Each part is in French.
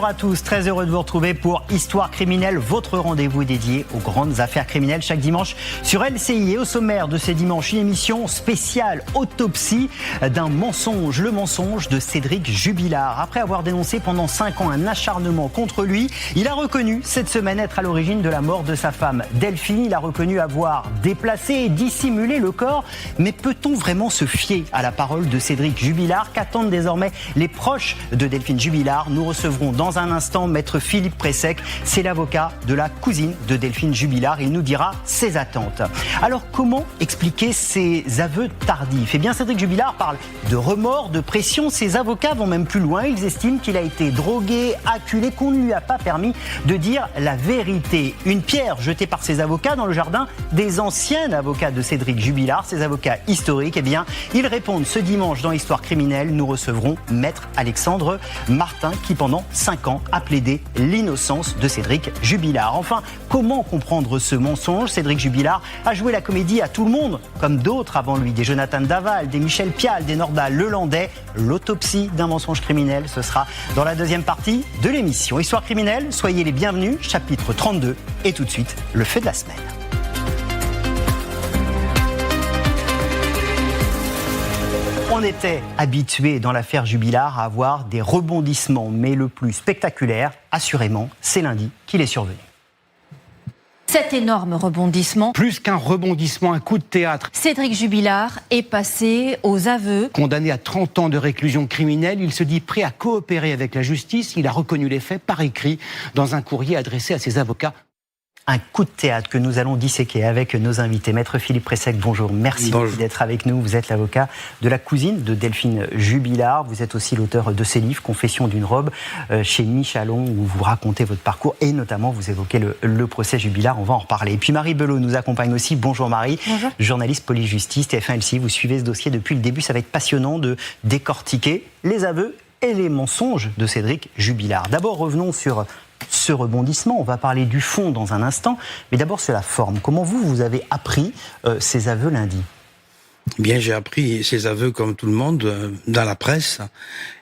Bonjour à tous, très heureux de vous retrouver pour Histoire criminelle, votre rendez-vous dédié aux grandes affaires criminelles chaque dimanche sur LCI. Et au sommaire de ces dimanches, une émission spéciale autopsie d'un mensonge, le mensonge de Cédric Jubilard. Après avoir dénoncé pendant 5 ans un acharnement contre lui, il a reconnu cette semaine être à l'origine de la mort de sa femme Delphine. Il a reconnu avoir déplacé et dissimulé le corps. Mais peut-on vraiment se fier à la parole de Cédric Jubilard? Qu'attendent désormais les proches de Delphine Jubilard? Nous recevrons dans un instant maître Philippe Pressec, c'est l'avocat de la cousine de Delphine Jubilard. Il nous dira ses attentes. Alors comment expliquer ces aveux tardifs? Eh bien, Cédric Jubilard parle de remords, de pression. Ses avocats vont même plus loin. Ils estiment qu'il a été drogué, acculé, qu'on ne lui a pas permis de dire la vérité. Une pierre jetée par ses avocats dans le jardin des anciens avocats de Cédric Jubilard, ses avocats historiques. Eh bien, ils répondent ce dimanche dans Histoire criminelle. Nous recevrons maître Alexandre Martin qui pendant 5 ans a plaidé l'innocence de Cédric Jubilard. Enfin, comment comprendre ce mensonge? Cédric Jubilard a joué la comédie à tout le monde, comme d'autres avant lui, des Jonathan Daval, des Michel Pial, des Nordal Lelandais. L'autopsie d'un mensonge criminel, ce sera dans la deuxième partie de l'émission. Histoire criminelle, soyez les bienvenus, chapitre 32, et tout de suite, le fait de la semaine. On était habitué dans l'affaire Jubilard à avoir des rebondissements, mais le plus spectaculaire, assurément, c'est lundi qu'il est survenu. Cet énorme rebondissement. Plus qu'un rebondissement, un coup de théâtre. Cédric Jubilard est passé aux aveux. Condamné à 30 ans de réclusion criminelle, il se dit prêt à coopérer avec la justice. Il a reconnu les faits par écrit dans un courrier adressé à ses avocats. Un coup de théâtre que nous allons disséquer avec nos invités. Maître Philippe Pressec, bonjour. Merci beaucoup d'être avec nous. Vous êtes l'avocat de la cousine de Delphine Jubilard. Vous êtes aussi l'auteur de ces livres, Confession d'une robe, chez Michalon, où vous racontez votre parcours et notamment vous évoquez le procès Jubilard. On va en reparler. Et puis Marie Belot nous accompagne aussi. Bonjour Marie. Bonjour. Journaliste police-justice, TF1 LCI. Vous suivez ce dossier depuis le début. Ça va être passionnant de décortiquer les aveux et les mensonges de Cédric Jubilard. D'abord, revenons sur ce rebondissement. On va parler du fond dans un instant, mais d'abord sur la forme. Comment vous avez appris ces aveux lundi? Bien, j'ai appris ces aveux comme tout le monde dans la presse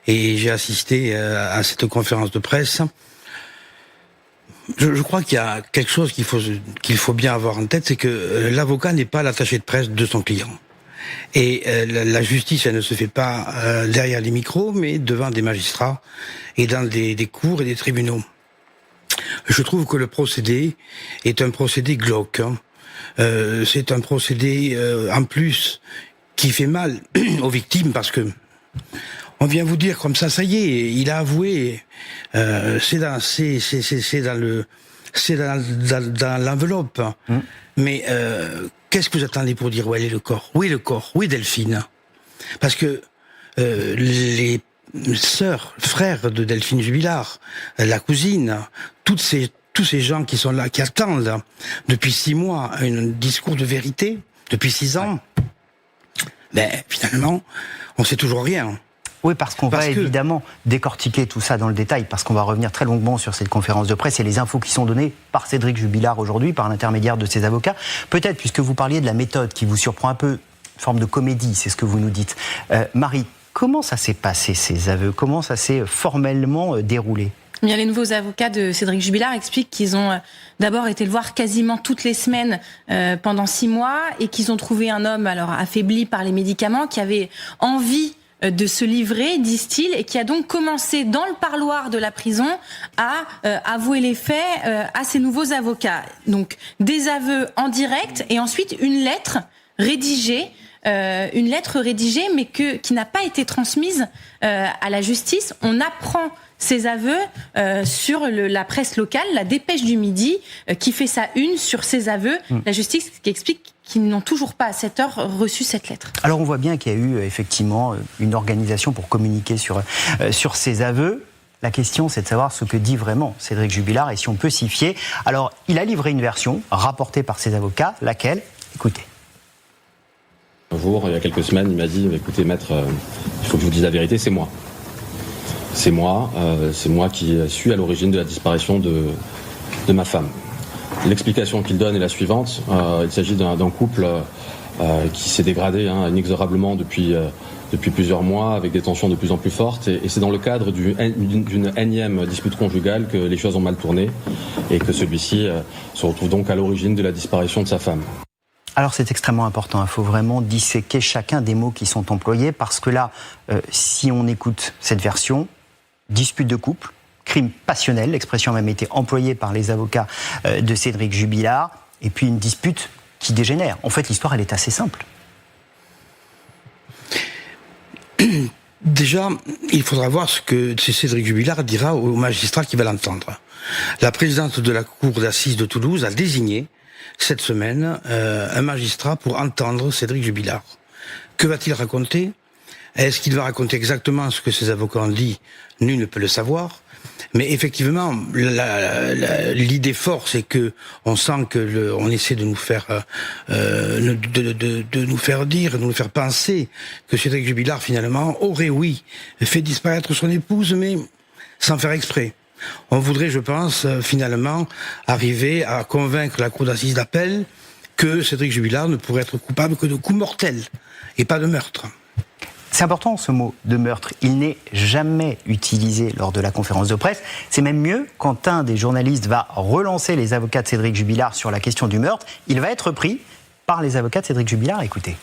et j'ai assisté à cette conférence de presse. Je crois qu'il y a quelque chose qu'il faut bien avoir en tête, c'est que l'avocat n'est pas l'attaché de presse de son client. Et la justice, elle ne se fait pas derrière les micros, mais devant des magistrats et dans des cours et des tribunaux. Je trouve que le procédé est un procédé glauque. C'est un procédé, en plus, qui fait mal aux victimes parce que on vient vous dire comme ça y est, il a avoué. C'est dans l'enveloppe. Mais qu'est-ce que vous attendez pour dire où est le corps? Où est le corps? Où est Delphine? Parce que les sœurs, frères de Delphine Jubilard, la cousine, tous ces gens qui sont là, qui attendent depuis 6 mois un discours de vérité, depuis 6 ans, ben finalement, on sait toujours rien. Oui, parce qu'on va évidemment décortiquer tout ça dans le détail, parce qu'on va revenir très longuement sur cette conférence de presse et les infos qui sont données par Cédric Jubilard aujourd'hui, par l'intermédiaire de ses avocats. Peut-être, puisque vous parliez de la méthode qui vous surprend un peu, forme de comédie, c'est ce que vous nous dites. Marie, comment ça s'est passé, ces aveux? Comment ça s'est formellement déroulé? Bien, les nouveaux avocats de Cédric Jubilard expliquent qu'ils ont d'abord été le voir quasiment toutes les semaines pendant 6 mois et qu'ils ont trouvé un homme alors affaibli par les médicaments qui avait envie de se livrer, disent-ils, et qui a donc commencé dans le parloir de la prison à avouer les faits à ses nouveaux avocats. Donc des aveux en direct et ensuite une lettre rédigée mais qui n'a pas été transmise à la justice. On apprend ces aveux sur la presse locale, la Dépêche du Midi, qui fait sa une sur ces aveux. La justice qui explique qu'ils n'ont toujours pas à cette heure reçu cette lettre. Alors on voit bien qu'il y a eu effectivement une organisation pour communiquer sur ces aveux. La question, c'est de savoir ce que dit vraiment Cédric Jubilard et si on peut s'y fier. Alors, il a livré une version rapportée par ses avocats, laquelle? Écoutez. Un jour, il y a quelques semaines, il m'a dit « Écoutez, maître, il faut que je vous dise la vérité, c'est moi. C'est moi qui suis à l'origine de la disparition de ma femme. » L'explication qu'il donne est la suivante. Il s'agit d'un couple qui s'est dégradé inexorablement depuis plusieurs mois, avec des tensions de plus en plus fortes. Et c'est dans le cadre d'une énième dispute conjugale que les choses ont mal tourné et que celui-ci se retrouve donc à l'origine de la disparition de sa femme. Alors c'est extrêmement important, il faut vraiment disséquer chacun des mots qui sont employés, parce que là, si on écoute cette version, dispute de couple, crime passionnel, l'expression a même été employée par les avocats de Cédric Jubilard, et puis une dispute qui dégénère. En fait, l'histoire, elle est assez simple. Déjà, il faudra voir ce que Cédric Jubilard dira au magistrat qui va l'entendre. La présidente de la cour d'assises de Toulouse a désigné cette semaine un magistrat pour entendre Cédric Jubilard. Que va-t-il raconter ? Est-ce qu'il va raconter exactement ce que ses avocats ont dit ? Nul ne peut le savoir. Mais effectivement, l'idée forte, c'est que on sent que on essaie de nous faire de nous faire dire, de nous faire penser que Cédric Jubilard finalement aurait fait disparaître son épouse, mais sans faire exprès. On voudrait, je pense, finalement arriver à convaincre la cour d'assises d'appel que Cédric Jubilard ne pourrait être coupable que de coups mortels et pas de meurtre. C'est important, ce mot de meurtre. Il n'est jamais utilisé lors de la conférence de presse. C'est même mieux, quand un des journalistes va relancer les avocats de Cédric Jubilard sur la question du meurtre, il va être pris par les avocats de Cédric Jubilard. Écoutez.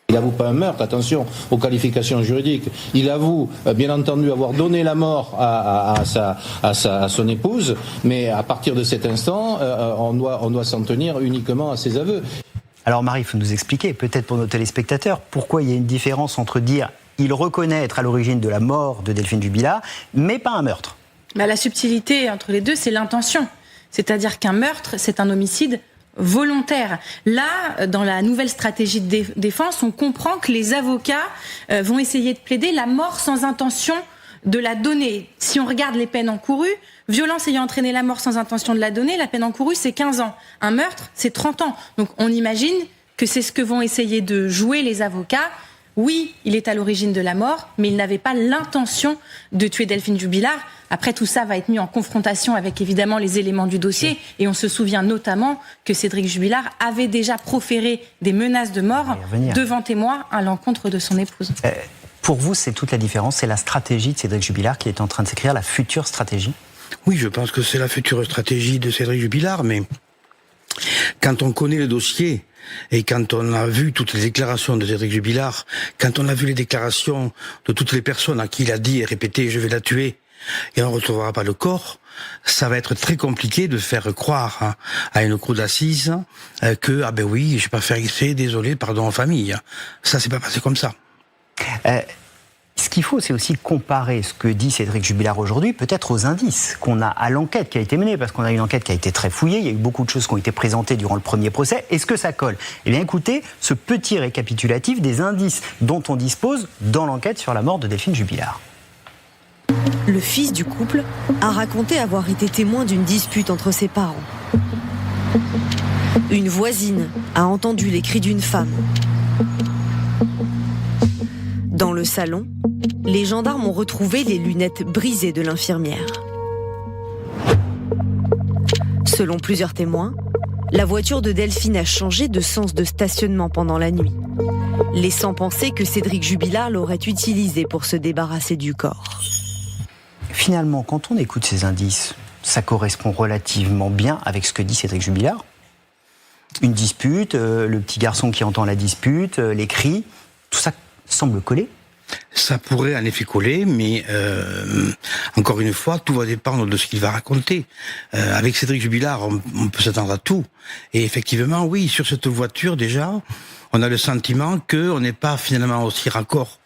Il n'avoue pas un meurtre, attention aux qualifications juridiques. Il avoue, bien entendu, avoir donné la mort à son épouse, mais à partir de cet instant, on doit s'en tenir uniquement à ses aveux. Alors Marie, il faut nous expliquer, peut-être pour nos téléspectateurs, pourquoi il y a une différence entre dire il reconnaît être à l'origine de la mort de Delphine Jubilard, mais pas un meurtre. La subtilité entre les deux, c'est l'intention. C'est-à-dire qu'un meurtre, c'est un homicide volontaire. Là, dans la nouvelle stratégie de défense, on comprend que les avocats vont essayer de plaider la mort sans intention de la donner. Si on regarde les peines encourues, violence ayant entraîné la mort sans intention de la donner, la peine encourue, c'est 15 ans. Un meurtre, c'est 30 ans. Donc on imagine que c'est ce que vont essayer de jouer les avocats. Oui, il est à l'origine de la mort, mais il n'avait pas l'intention de tuer Delphine Jubilard. Après, tout ça va être mis en confrontation avec évidemment les éléments du dossier. Et on se souvient notamment que Cédric Jubilard avait déjà proféré des menaces de mort devant témoins à l'encontre de son épouse. Pour vous, c'est toute la différence, c'est la stratégie de Cédric Jubilard qui est en train de s'écrire, la future stratégie ? Oui, je pense que c'est la future stratégie de Cédric Jubilard, mais quand on connaît le dossier et quand on a vu toutes les déclarations de Cédric Jubilard, quand on a vu les déclarations de toutes les personnes à qui il a dit et répété « je vais la tuer », et on ne retrouvera pas le corps, ça va être très compliqué de faire croire à une cour d'assises que « ah ben oui, j'ai pas fait exprès, désolé, pardon en famille ». Ça s'est pas passé comme ça. Ce qu'il faut, c'est aussi comparer ce que dit Cédric Jubilard aujourd'hui, peut-être aux indices qu'on a à l'enquête qui a été menée, parce qu'on a une enquête qui a été très fouillée, il y a eu beaucoup de choses qui ont été présentées durant le premier procès. Est-ce que ça colle ? Eh bien écoutez, ce petit récapitulatif des indices dont on dispose dans l'enquête sur la mort de Delphine Jubilard. Le fils du couple a raconté avoir été témoin d'une dispute entre ses parents. Une voisine a entendu les cris d'une femme. Dans le salon, les gendarmes ont retrouvé les lunettes brisées de l'infirmière. Selon plusieurs témoins, la voiture de Delphine a changé de sens de stationnement pendant la nuit, laissant penser que Cédric Jubilard l'aurait utilisée pour se débarrasser du corps. Finalement, quand on écoute ces indices, ça correspond relativement bien avec ce que dit Cédric Jubilard. Une dispute, le petit garçon qui entend la dispute, les cris, tout ça semble coller. Ça pourrait en effet coller, mais encore une fois, tout va dépendre de ce qu'il va raconter. Avec Cédric Jubilard, on peut s'attendre à tout. Et effectivement, oui, sur cette voiture, déjà, on a le sentiment qu'on n'est pas finalement aussi raccord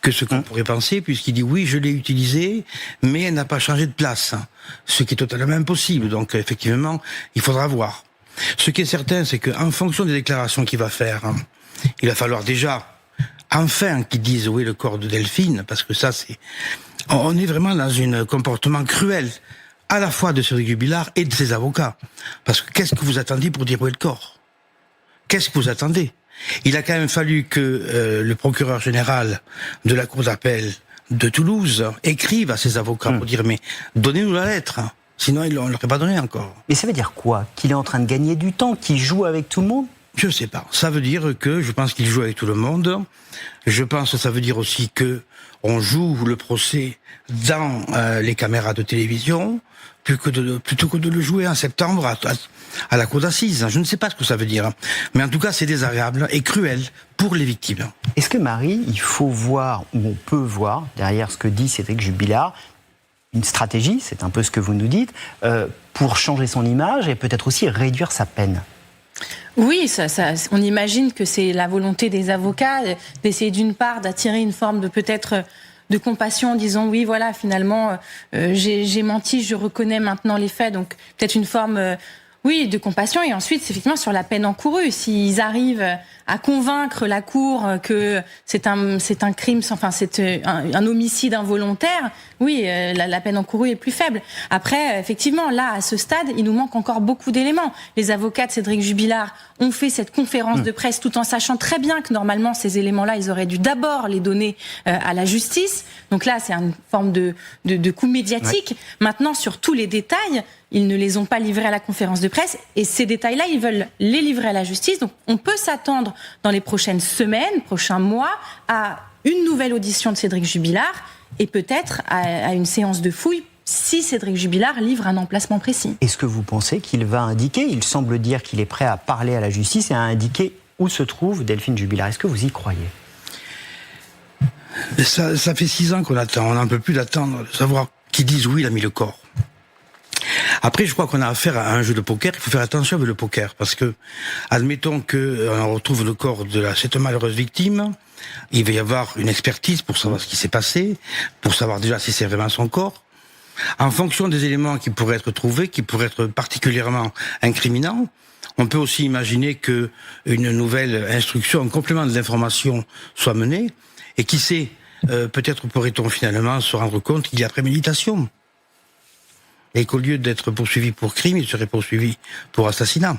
que ce qu'on pourrait penser, puisqu'il dit oui, je l'ai utilisée, mais elle n'a pas changé de place, ce qui est totalement impossible. Donc effectivement, il faudra voir. Ce qui est certain, c'est qu'en fonction des déclarations qu'il va faire, il va falloir déjà enfin qu'ils disent où est le corps de Delphine, parce que ça c'est... On est vraiment dans un comportement cruel, à la fois de Cédric Jubilard et de ses avocats. Parce que qu'est-ce que vous attendiez pour dire où est le corps ? Qu'est-ce que vous attendez ? Il a quand même fallu que le procureur général de la cour d'appel de Toulouse écrive à ses avocats pour dire mais donnez-nous la lettre, sinon ils ne l'auraient pas donné encore. Mais ça veut dire quoi ? Qu'il est en train de gagner du temps, qu'il joue avec tout le monde ? Je sais pas. Ça veut dire que je pense qu'il joue avec tout le monde. Je pense que ça veut dire aussi que on joue le procès dans les caméras de télévision plutôt que de le jouer en septembre à la cour d'assises. Je ne sais pas ce que ça veut dire. Mais en tout cas, c'est désagréable et cruel pour les victimes. Est-ce que, Marie, il faut voir, ou on peut voir, derrière ce que dit Cédric Jubilard, une stratégie, c'est un peu ce que vous nous dites, pour changer son image et peut-être aussi réduire sa peine? Oui, on imagine que c'est la volonté des avocats d'essayer d'une part d'attirer une forme de peut-être de compassion en disant oui voilà finalement j'ai menti, je reconnais maintenant les faits, donc peut-être une forme oui de compassion, et ensuite c'est effectivement sur la peine encourue, s'ils arrivent à convaincre la cour que c'est un crime, enfin c'est un homicide involontaire, oui la peine encourue est plus faible. Après effectivement là à ce stade il nous manque encore beaucoup d'éléments. Les avocats de Cédric Jubilard ont fait cette conférence de presse tout en sachant très bien que normalement ces éléments-là ils auraient dû d'abord les donner à la justice. Donc là c'est une forme de coup médiatique. Ouais. Maintenant sur tous les détails ils ne les ont pas livrés à la conférence de presse, et ces détails-là, ils veulent les livrer à la justice. Donc, on peut s'attendre dans les prochaines semaines, prochains mois, à une nouvelle audition de Cédric Jubilard et peut-être à une séance de fouille si Cédric Jubilard livre un emplacement précis. Est-ce que vous pensez qu'il va indiquer, il semble dire qu'il est prêt à parler à la justice et à indiquer où se trouve Delphine Jubilard? Est-ce que vous y croyez? Ça fait 6 ans qu'on attend, on n'en peut plus d'attendre, de savoir qu'ils disent oui, il a mis le corps. Après, je crois qu'on a affaire à un jeu de poker. Il faut faire attention avec le poker, parce que, admettons qu'on retrouve le corps de cette malheureuse victime, il va y avoir une expertise pour savoir ce qui s'est passé, pour savoir déjà si c'est vraiment son corps. En fonction des éléments qui pourraient être trouvés, qui pourraient être particulièrement incriminants, on peut aussi imaginer que une nouvelle instruction, un complément de l'information soit menée, et qui sait, peut-être pourrait-on finalement se rendre compte qu'il y a préméditation. Et qu'au lieu d'être poursuivi pour crime, il serait poursuivi pour assassinat.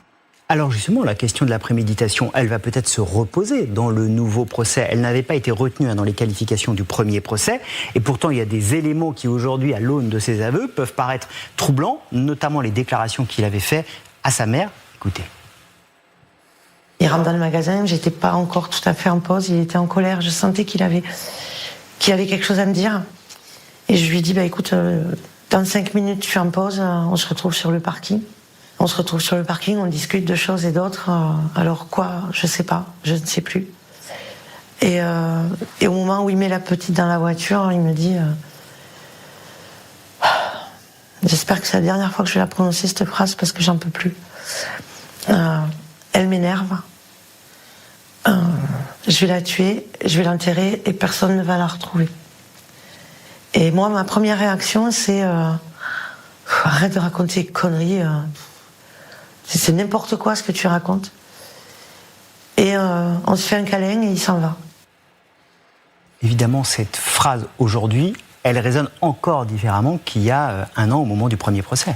Alors justement, la question de la préméditation, elle va peut-être se reposer dans le nouveau procès. Elle n'avait pas été retenue dans les qualifications du premier procès. Et pourtant, il y a des éléments qui aujourd'hui, à l'aune de ses aveux, peuvent paraître troublants, notamment les déclarations qu'il avait faites à sa mère. Écoutez. Il rentre dans le magasin, j'étais pas encore tout à fait en pause, il était en colère. Je sentais qu'il avait quelque chose à me dire. Et je lui dis, écoute... Dans 5 minutes, je suis en pause, on se retrouve sur le parking. On se retrouve sur le parking, on discute de choses et d'autres. Alors quoi, je sais pas, je ne sais plus. Et au moment où il met la petite dans la voiture, il me dit j'espère que c'est la dernière fois que je vais la prononcer cette phrase parce que j'en peux plus. Elle m'énerve. Je vais la tuer, je vais l'enterrer et personne ne va la retrouver. Et moi, ma première réaction, c'est arrête de raconter des conneries. C'est n'importe quoi ce que tu racontes. Et on se fait un câlin et il s'en va. Évidemment, cette phrase aujourd'hui, elle résonne encore différemment qu'il y a 1 an au moment du premier procès.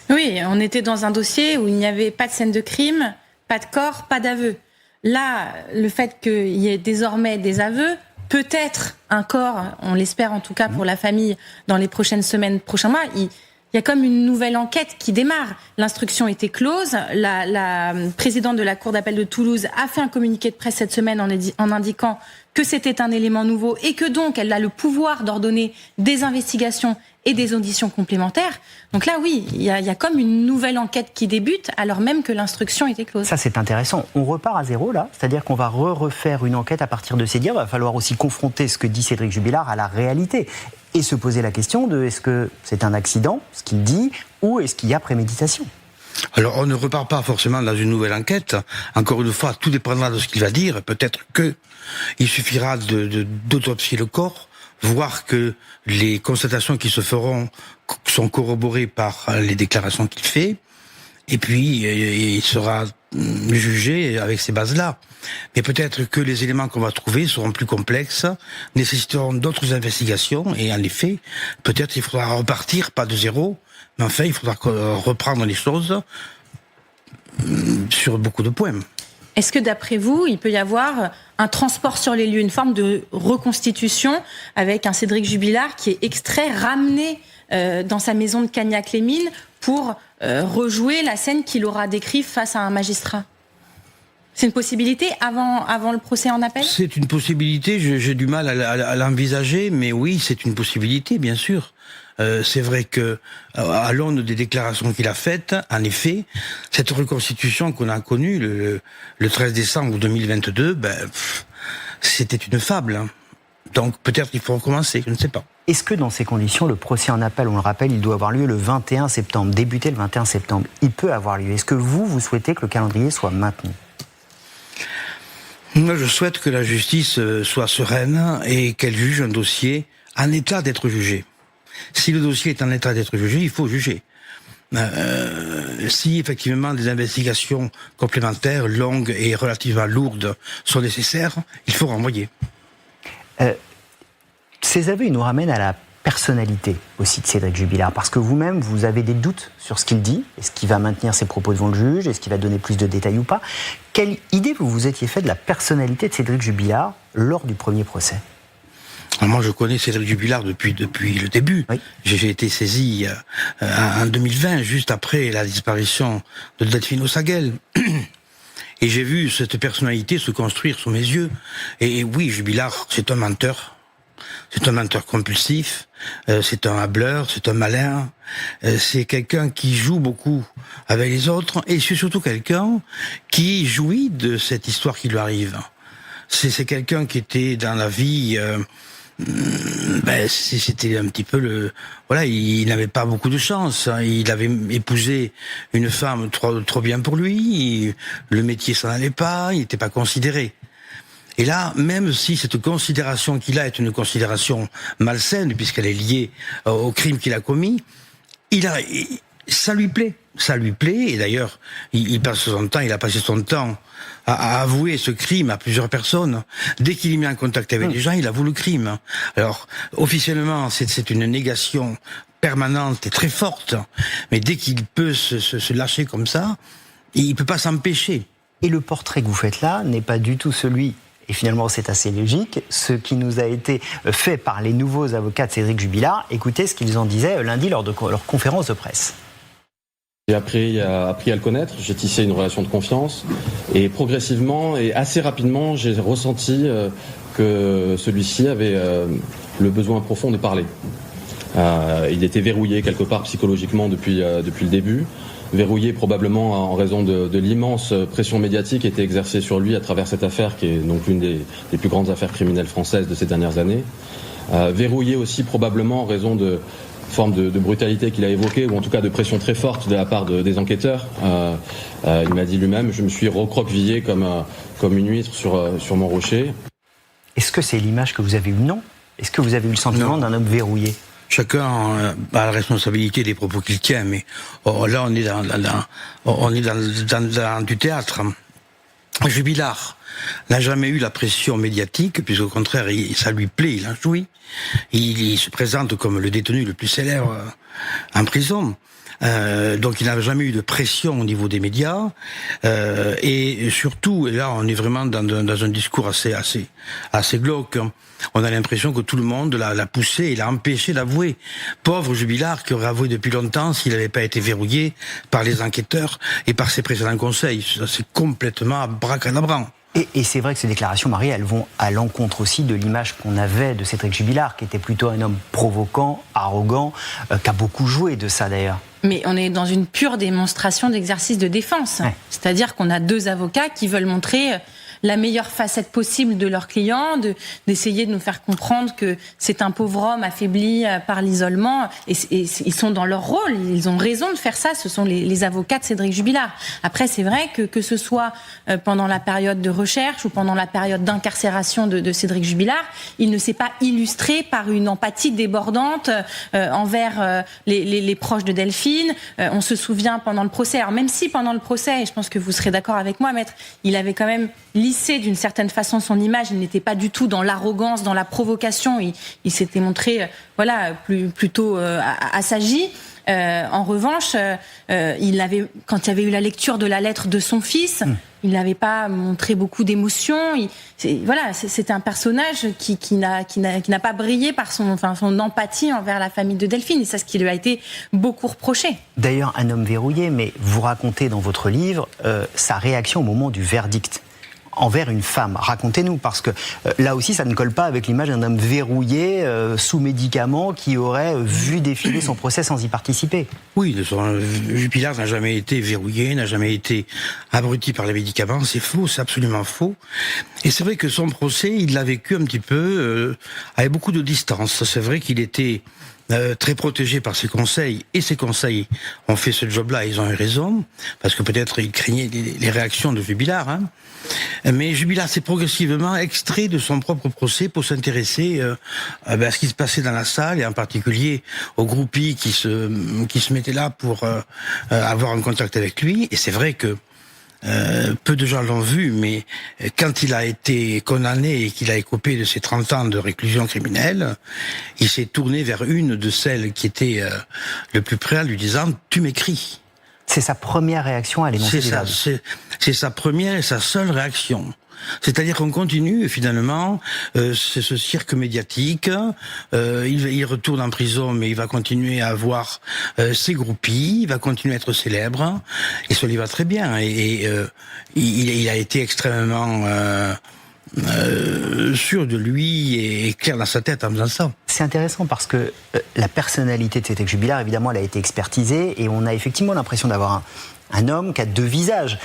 Oui, on était dans un dossier où il n'y avait pas de scène de crime, pas de corps, pas d'aveu. Là, le fait qu'il y ait désormais des aveux, peut-être un corps, on l'espère en tout cas pour la famille, dans les prochaines semaines, prochains mois, il y a comme une nouvelle enquête qui démarre. L'instruction était close. La présidente de la Cour d'appel de Toulouse a fait un communiqué de presse cette semaine en indiquant que c'était un élément nouveau et que donc elle a le pouvoir d'ordonner des investigations et des auditions complémentaires. Donc là, oui, il y a comme une nouvelle enquête qui débute alors même que l'instruction était close. Ça, c'est intéressant. On repart à zéro, là. C'est-à-dire qu'on va refaire une enquête à partir de ces dires. Il va falloir aussi confronter ce que dit Cédric Jubilard à la réalité et se poser la question de est-ce que c'est un accident, ce qu'il dit, ou est-ce qu'il y a préméditation? Alors, on ne repart pas forcément dans une nouvelle enquête. Encore une fois, tout dépendra de ce qu'il va dire. Peut-être qu'il suffira d'autopsier le corps, voir que les constatations qui se feront sont corroborées par les déclarations qu'il fait, et puis il sera jugé avec ces bases-là. Mais peut-être que les éléments qu'on va trouver seront plus complexes, nécessiteront d'autres investigations, et en effet, peut-être il faudra repartir, pas de zéro, mais enfin il faudra reprendre les choses sur beaucoup de points. Est-ce que d'après vous, il peut y avoir un transport sur les lieux, une forme de reconstitution avec un Cédric Jubilard qui est extrait, ramené dans sa maison de Cagnac-les-Mines pour rejouer la scène qu'il aura décrite face à un magistrat? C'est une possibilité avant le procès en appel ? C'est une possibilité, j'ai du mal à l'envisager, mais oui, c'est une possibilité, bien sûr. C'est vrai que, à l'aune des déclarations qu'il a faites, en effet, cette reconstitution qu'on a connue le 13 décembre 2022, c'était une fable. Hein. Donc peut-être qu'il faut recommencer, je ne sais pas. Est-ce que dans ces conditions, le procès en appel, on le rappelle, il doit avoir lieu le 21 septembre, débuter le 21 septembre, il peut avoir lieu. Est-ce que vous souhaitez que le calendrier soit maintenu ? Moi, je souhaite que la justice soit sereine et qu'elle juge un dossier en état d'être jugé. Si le dossier est en état d'être jugé, il faut juger. Si effectivement des investigations complémentaires, longues et relativement lourdes sont nécessaires, il faut renvoyer. Ces aveux, ils nous ramènent à la personnalité aussi de Cédric Jubilard, parce que vous-même, vous avez des doutes sur ce qu'il dit. Est-ce qu'il va maintenir ses propos devant le juge ? Est-ce qu'il va donner plus de détails ou pas ? Quelle idée vous vous étiez fait de la personnalité de Cédric Jubilard lors du premier procès ? Moi, je connais Cédric Jubilard depuis le début. Oui. J'ai été saisi en 2020, juste après la disparition de Delphine Osaguel. Et j'ai vu cette personnalité se construire sous mes yeux. Et oui, Jubilard, c'est un menteur. C'est un menteur compulsif, c'est un hableur, c'est un malin, c'est quelqu'un qui joue beaucoup avec les autres, et c'est surtout quelqu'un qui jouit de cette histoire qui lui arrive. C'est quelqu'un qui était dans la vie... c'était un petit peu il n'avait pas beaucoup de chance. Il avait épousé une femme trop bien pour lui. Le métier s'en allait pas. Il n'était pas considéré. Et là, même si cette considération qu'il a est une considération malsaine, puisqu'elle est liée au crime qu'il a commis, ça lui plaît. Ça lui plaît, et d'ailleurs, il a passé son temps à avouer ce crime à plusieurs personnes. Dès qu'il est mis en contact avec les gens, il avoue le crime. Alors, officiellement, c'est une négation permanente et très forte, mais dès qu'il peut se lâcher comme ça, il peut pas s'empêcher. Et le portrait que vous faites là n'est pas du tout celui... Et finalement, c'est assez logique. Ce qui nous a été fait par les nouveaux avocats de Cédric Jubilard, écoutez ce qu'ils en disaient lundi lors de leur conférence de presse. J'ai appris à le connaître, j'ai tissé une relation de confiance et progressivement et assez rapidement, j'ai ressenti que celui-ci avait le besoin profond de parler. Il était verrouillé quelque part psychologiquement depuis le début. Verrouillé probablement en raison de l'immense pression médiatique qui était exercée sur lui à travers cette affaire qui est donc l'une des plus grandes affaires criminelles françaises de ces dernières années. Verrouillé aussi probablement en raison de forme de brutalité qu'il a évoquée, ou en tout cas de pression très forte de la part des enquêteurs. Il m'a dit lui-même, je me suis recroquevillé comme une huître sur mon rocher. Est-ce que c'est l'image que vous avez eue ? Non. Est-ce que vous avez eu le sentiment d'un homme verrouillé ? Chacun a la responsabilité des propos qu'il tient, mais là on est dans du théâtre. Jubilard n'a jamais eu la pression médiatique, puisqu'au contraire, ça lui plaît, il en jouit. Il se présente comme le détenu le plus célèbre en prison. Donc il n'a jamais eu de pression au niveau des médias, et surtout, et là on est vraiment dans un discours assez glauque. On a l'impression que tout le monde l'a poussé et l'a empêché d'avouer. Pauvre Jubilard qui aurait avoué depuis longtemps s'il n'avait pas été verrouillé par les enquêteurs et par ses précédents conseils. C'est complètement abracadabrant. Et c'est vrai que ces déclarations, Marie, elles vont à l'encontre aussi de l'image qu'on avait de Cédric Jubilard, qui était plutôt un homme provoquant, arrogant, qui a beaucoup joué de ça d'ailleurs. Mais on est dans une pure démonstration d'exercice de défense. Ouais. C'est-à-dire qu'on a deux avocats qui veulent montrer la meilleure facette possible de leur client, d'essayer de nous faire comprendre que c'est un pauvre homme affaibli par l'isolement. Et ils sont dans leur rôle, ils ont raison de faire ça, ce sont les avocats de Cédric Jubilard. Après, c'est vrai que ce soit pendant la période de recherche ou pendant la période d'incarcération de Cédric Jubilard, il ne s'est pas illustré par une empathie débordante envers les proches de Delphine. On se souvient pendant le procès, alors même si pendant le procès, et je pense que vous serez d'accord avec moi, maître, il avait quand même listé lissé d'une certaine façon son image. Il n'était pas du tout dans l'arrogance, dans la provocation. Il s'était montré, plutôt assagi. En revanche, quand il y avait eu la lecture de la lettre de son fils, il n'avait pas montré beaucoup d'émotion. C'est un personnage qui n'a pas brillé par son empathie envers la famille de Delphine. Et c'est ce qui lui a été beaucoup reproché. D'ailleurs, un homme verrouillé, mais vous racontez dans votre livre sa réaction au moment du verdict envers une femme. Racontez-nous, parce que là aussi, ça ne colle pas avec l'image d'un homme verrouillé, sous médicaments, qui aurait vu défiler son procès sans y participer. Oui, Jubilard n'a jamais été verrouillé, n'a jamais été abruti par les médicaments. C'est faux, c'est absolument faux. Et c'est vrai que son procès, il l'a vécu un petit peu avec beaucoup de distance. C'est vrai qu'il était très protégé par ses conseils, et ses conseils ont fait ce job-là, ils ont eu raison, parce que peut-être ils craignaient les réactions de Jubilard. Mais Jubilard s'est progressivement extrait de son propre procès pour s'intéresser à ce qui se passait dans la salle, et en particulier aux groupies qui se mettaient là pour avoir un contact avec lui. Et c'est vrai que peu de gens l'ont vu, mais quand il a été condamné et qu'il a écopé de ses 30 ans de réclusion criminelle, il s'est tourné vers une de celles qui était le plus près, en lui disant « Tu m'écris ». C'est sa première réaction à l'énoncé des aveux. C'est sa première et sa seule réaction. C'est-à-dire qu'on continue, finalement, c'est ce cirque médiatique, il retourne en prison, mais il va continuer à avoir ses groupies, il va continuer à être célèbre, et ça lui va très bien, et il a été extrêmement sûr de lui et clair dans sa tête en faisant ça. C'est intéressant parce que la personnalité de Cédric Jubilard, évidemment, elle a été expertisée, et on a effectivement l'impression d'avoir un homme qui a deux visages.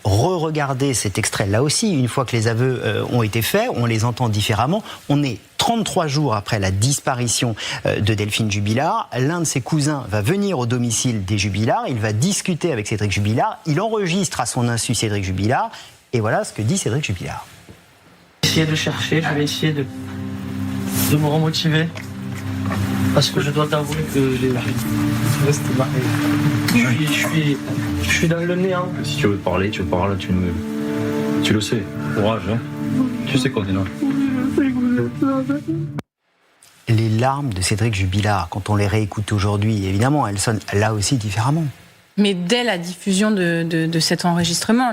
Re-regardez cet extrait, là aussi, une fois que les aveux ont été faits, on les entend différemment. On est 33 jours après la disparition de Delphine Jubilard. L'un de ses cousins va venir au domicile des Jubilard, il va discuter avec Cédric Jubilard, il enregistre à son insu Cédric Jubilard, et voilà ce que dit Cédric Jubilard. Essayer de chercher, je vais essayer de me remotiver, parce que je dois t'avouer que je suis dans le néant. Si tu veux parler, tu parles, tu le sais. Courage, hein. Tu sais qu'on est là. Les larmes de Cédric Jubilard, quand on les réécoute aujourd'hui, évidemment, elles sonnent là aussi différemment. Mais dès la diffusion de cet enregistrement,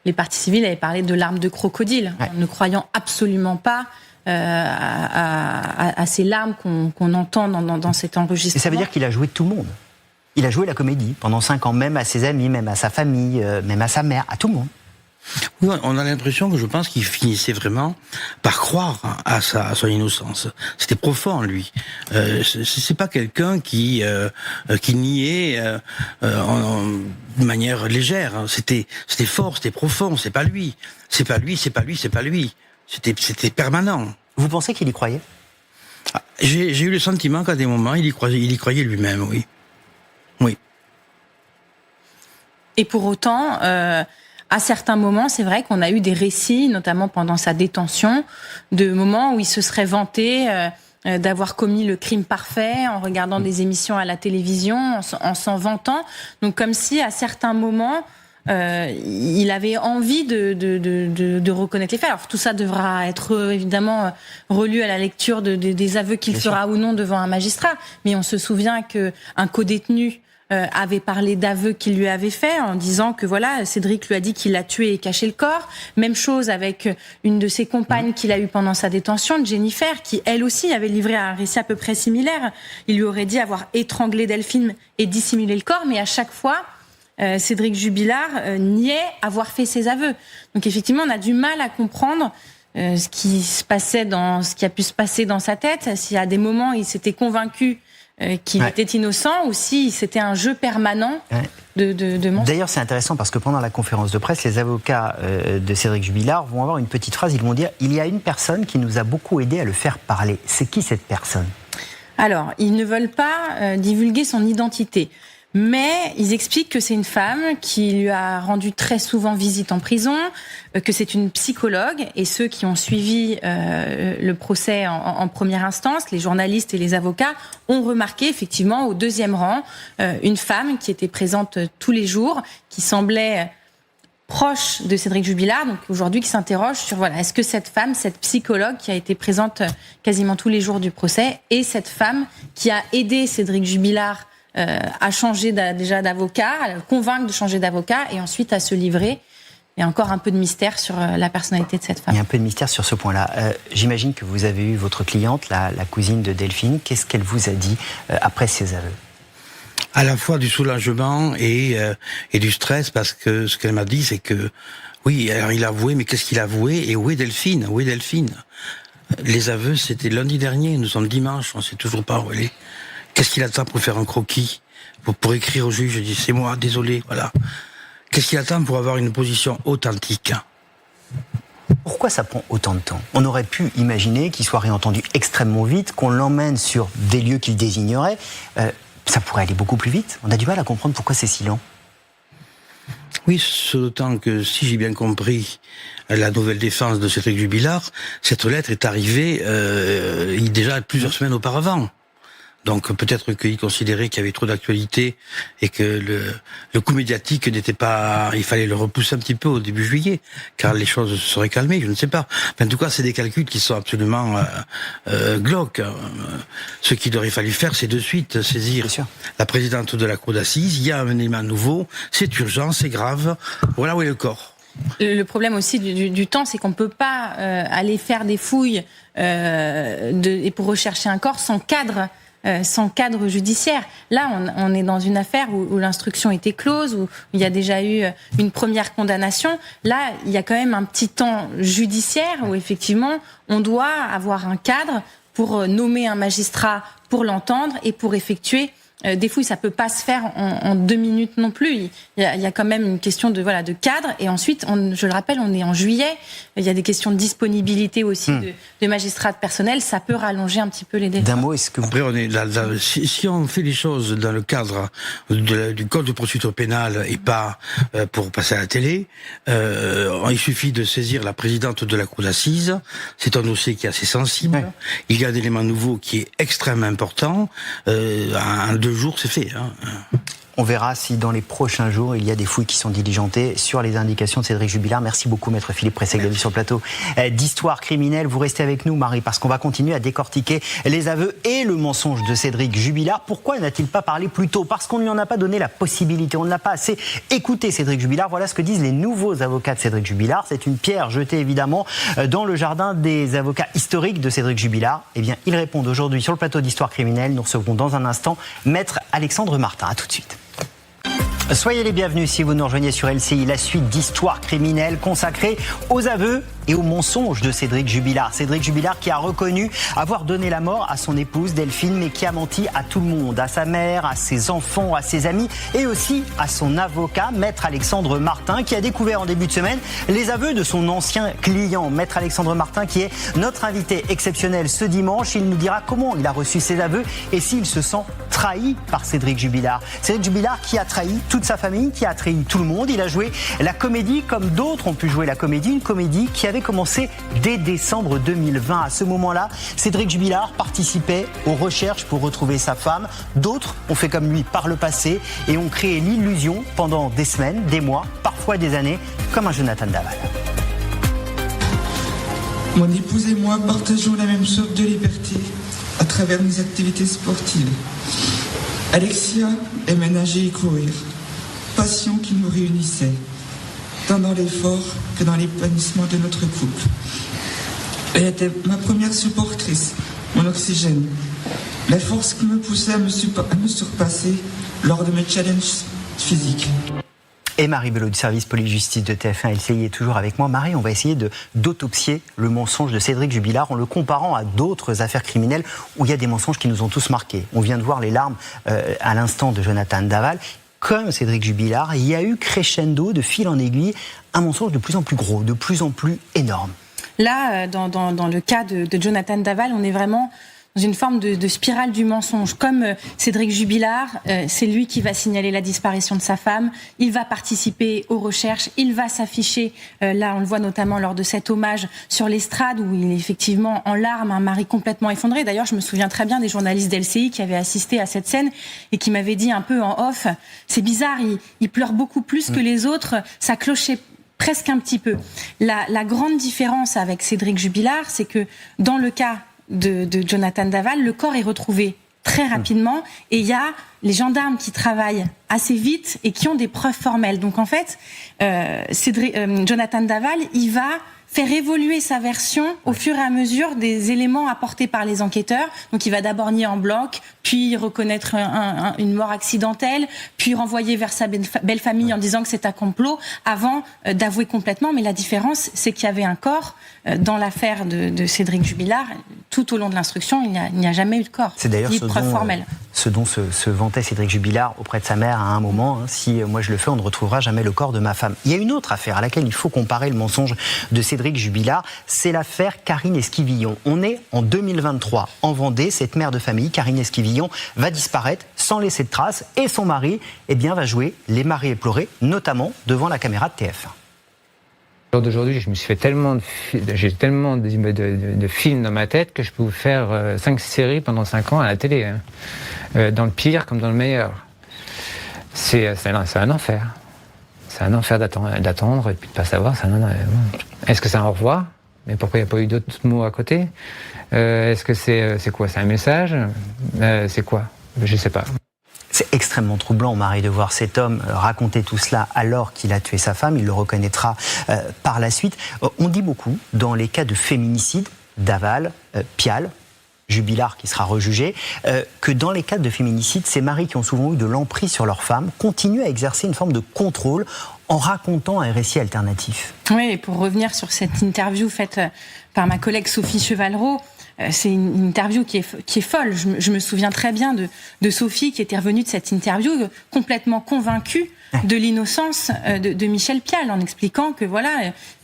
les parties civiles avaient parlé de larmes de crocodile, ne croyant absolument pas à ces larmes qu'on entend dans cet enregistrement. Et ça veut dire qu'il a joué tout le monde. Il a joué la comédie pendant 5 ans, même à ses amis, même à sa famille, même à sa mère, à tout le monde. Oui, on a l'impression que je pense qu'il finissait vraiment par croire à son innocence. C'était profond, lui. C'est pas quelqu'un qui niait de manière légère. C'était fort, c'était profond. C'est pas lui. C'est pas lui. C'est pas lui. C'est pas lui. C'était permanent. Vous pensez qu'il y croyait ? J'ai eu le sentiment qu'à des moments, il y croyait lui-même, oui. Oui. Et pour autant, à certains moments, c'est vrai qu'on a eu des récits, notamment pendant sa détention, de moments où il se serait vanté d'avoir commis le crime parfait en regardant des émissions à la télévision, en s'en vantant. Donc comme si, à certains moments, il avait envie de reconnaître les faits. Alors tout ça devra être évidemment relu à la lecture des aveux qu'il fera ou non devant un magistrat. Mais on se souvient qu'un codétenu avait parlé d'aveux qu'il lui avait fait en disant que voilà, Cédric lui a dit qu'il l'a tué et caché le corps. Même chose avec une de ses compagnes qu'il a eue pendant sa détention, Jennifer, qui elle aussi avait livré un récit à peu près similaire. Il lui aurait dit avoir étranglé Delphine et dissimulé le corps, mais à chaque fois, Cédric Jubilard niait avoir fait ses aveux. Donc effectivement, on a du mal à comprendre ce qui a pu se passer dans sa tête. S'il y a des moments où il s'était convaincu qu'il était innocent, ou si c'était un jeu permanent de mensonges. D'ailleurs, c'est intéressant parce que pendant la conférence de presse, les avocats de Cédric Jubilard vont avoir une petite phrase. Ils vont dire « Il y a une personne qui nous a beaucoup aidé à le faire parler ». C'est qui cette personne ? Alors, ils ne veulent pas divulguer son identité. Mais ils expliquent que c'est une femme qui lui a rendu très souvent visite en prison, que c'est une psychologue, et ceux qui ont suivi le procès en première instance, les journalistes et les avocats, ont remarqué effectivement au deuxième rang une femme qui était présente tous les jours, qui semblait proches de Cédric Jubilard, donc aujourd'hui qui s'interrogent sur voilà, est-ce que cette femme, cette psychologue qui a été présente quasiment tous les jours du procès, est cette femme qui a aidé Cédric Jubilard à changer déjà d'avocat, à le convaincre de changer d'avocat et ensuite à se livrer. Il y a encore un peu de mystère sur la personnalité de cette femme. Il y a un peu de mystère sur ce point-là. J'imagine que vous avez eu votre cliente, la cousine de Delphine. Qu'est-ce qu'elle vous a dit après ses aveux ? À la fois du soulagement et du stress, parce que ce qu'elle m'a dit, c'est que, oui, alors il a avoué, mais qu'est-ce qu'il a avoué ? Et où est Delphine ? Où est Delphine ? Les aveux, c'était lundi dernier, nous sommes dimanche, on ne sait toujours pas où elle est. Qu'est-ce qu'il attend pour faire un croquis ? Pour écrire au juge, je dis, c'est moi, désolé, voilà. Qu'est-ce qu'il attend pour avoir une position authentique ? Pourquoi ça prend autant de temps ? On aurait pu imaginer qu'il soit réentendu extrêmement vite, qu'on l'emmène sur des lieux qu'il désignerait. Ça pourrait aller beaucoup plus vite. On a du mal à comprendre pourquoi c'est si lent. Oui, d'autant que, si j'ai bien compris la nouvelle défense de Cédric Jubilard, cette lettre est arrivée déjà plusieurs semaines auparavant. Donc peut-être qu'il considérait qu'il y avait trop d'actualité et que le coup médiatique n'était pas... Il fallait le repousser un petit peu au début juillet, car les choses se seraient calmées, je ne sais pas. Mais en tout cas, c'est des calculs qui sont absolument glauques. Ce qu'il aurait fallu faire, c'est de suite saisir la présidente de la cour d'assises. Il y a un élément nouveau, c'est urgent, c'est grave. Voilà où est le corps. Le problème aussi du temps, c'est qu'on ne peut pas aller faire des fouilles et pour rechercher un corps sans cadre judiciaire. Là, on est dans une affaire où l'instruction était close, où il y a déjà eu une première condamnation. Là, il y a quand même un petit temps judiciaire où effectivement, on doit avoir un cadre pour nommer un magistrat, pour l'entendre et pour effectuer des fouilles. Ça peut pas se faire en 2 minutes non plus. Il y a quand même une question de cadre. Et ensuite, je le rappelle, on est en juillet. Il y a des questions de disponibilité aussi de magistrats de personnel. Ça peut rallonger un petit peu les délais. D'un mot, est-ce que après on est si on fait les choses dans le cadre du code de procédure pénale et pas pour passer à la télé, il suffit de saisir la présidente de la cour d'assises. C'est un dossier qui est assez sensible. Ouais. Il y a un élément nouveau qui est extrêmement important. En 2 jours, c'est fait. On verra si dans les prochains jours, il y a des fouilles qui sont diligentées sur les indications de Cédric Jubilard. Merci beaucoup, maître Philippe Pressé-Glady sur le plateau d'Histoire criminelle. Vous restez avec nous, Marie, parce qu'on va continuer à décortiquer les aveux et le mensonge de Cédric Jubilard. Pourquoi n'a-t-il pas parlé plus tôt ? Parce qu'on ne lui en a pas donné la possibilité. On ne l'a pas assez écouté, Cédric Jubilard. Voilà ce que disent les nouveaux avocats de Cédric Jubilard. C'est une pierre jetée, évidemment, dans le jardin des avocats historiques de Cédric Jubilard. Eh bien, ils répondent aujourd'hui sur le plateau d'Histoire criminelle. Nous recevrons dans un instant maître Alexandre Martin. À tout de suite. Soyez les bienvenus si vous nous rejoignez sur LCI, la suite d'Histoire criminelle consacrée aux aveux et aux mensonges de Cédric Jubilard. Cédric Jubilard qui a reconnu avoir donné la mort à son épouse Delphine, mais qui a menti à tout le monde, à sa mère, à ses enfants, à ses amis et aussi à son avocat, maître Alexandre Martin, qui a découvert en début de semaine les aveux de son ancien client, maître Alexandre Martin, qui est notre invité exceptionnel ce dimanche. Il nous dira comment il a reçu ses aveux et s'il se sent trahi par Cédric Jubilard. Cédric Jubilard qui a trahi toute sa famille, qui a trahi tout le monde. Il a joué la comédie comme d'autres ont pu jouer la comédie, une comédie qui avait commencé dès décembre 2020. À ce moment-là, Cédric Jubilard participait aux recherches pour retrouver sa femme. D'autres ont fait comme lui par le passé et ont créé l'illusion pendant des semaines, des mois, parfois des années, comme un Jonathan Daval. Mon épouse et moi partageons la même soif de liberté à travers nos activités sportives. Alexia aimait nager et courir, passion qui nous réunissait, tant dans l'effort que dans l'épanouissement de notre couple. Elle était ma première supportrice, mon oxygène, la force qui me poussait à me surpasser lors de mes challenges physiques. Et Marie Belot du service police-justice de TF1 LCI est toujours avec moi. Marie, on va essayer d'autopsier le mensonge de Cédric Jubilard en le comparant à d'autres affaires criminelles où il y a des mensonges qui nous ont tous marqués. On vient de voir les larmes à l'instant de Jonathan Daval. Comme Cédric Jubilard, il y a eu crescendo, de fil en aiguille, un mensonge de plus en plus gros, de plus en plus énorme. Là, dans le cas de Jonathan Daval, on est vraiment dans une forme de spirale du mensonge. Comme Cédric Jubilard, c'est lui qui va signaler la disparition de sa femme, il va participer aux recherches, il va s'afficher, là on le voit notamment lors de cet hommage sur l'estrade où il est effectivement en larmes, un mari complètement effondré. D'ailleurs, je me souviens très bien des journalistes d'LCI qui avaient assisté à cette scène et qui m'avaient dit un peu en off, c'est bizarre, il pleure beaucoup plus que les autres, ça clochait presque un petit peu. La grande différence avec Cédric Jubilard, c'est que dans le cas de Jonathan Daval, le corps est retrouvé très rapidement et il y a les gendarmes qui travaillent assez vite et qui ont des preuves formelles. Donc en fait, Jonathan Daval, il va faire évoluer sa version au fur et à mesure des éléments apportés par les enquêteurs. Donc il va d'abord nier en bloc, puis reconnaître une mort accidentelle, puis renvoyer vers sa belle famille en disant que c'est un complot, avant d'avouer complètement. Mais la différence, c'est qu'il y avait un corps dans l'affaire de Cédric Jubilard. Tout au long de l'instruction, il n'y a jamais eu de corps. C'est d'ailleurs ce dont se vantait Cédric Jubilard auprès de sa mère à un moment. Si moi je le fais, on ne retrouvera jamais le corps de ma femme. Il y a une autre affaire à laquelle il faut comparer le mensonge de Cédric Jubilard, c'est l'affaire Karine Esquivillon. On est en 2023 en Vendée. Cette mère de famille, Karine Esquivillon, va disparaître sans laisser de traces et son mari va jouer les maris éplorés, notamment devant la caméra de TF1. Lors d'aujourd'hui, je me suis fait j'ai tellement de films dans ma tête que je peux vous faire 5 séries pendant 5 ans à la télé, hein. Dans le pire comme dans le meilleur. C'est un enfer. C'est un enfer d'attendre et puis de pas savoir. Est-ce que c'est un au revoir? Mais pourquoi il n'y a pas eu d'autres mots à côté? Est-ce que c'est quoi? C'est un message? C'est quoi? Je sais pas. C'est extrêmement troublant, Marie, de voir cet homme raconter tout cela alors qu'il a tué sa femme. Il le reconnaîtra par la suite. On dit beaucoup, dans les cas de féminicide, Daval, Pial, Jubilard qui sera rejugé, que dans les cas de féminicide, ces maris qui ont souvent eu de l'emprise sur leurs femmes continuent à exercer une forme de contrôle en racontant un récit alternatif. Oui, et pour revenir sur cette interview faite par ma collègue Sophie Chevalreau, c'est une interview qui est folle. Je me souviens très bien de Sophie qui était revenue de cette interview complètement convaincue de l'innocence de Michel Pial, en expliquant que voilà,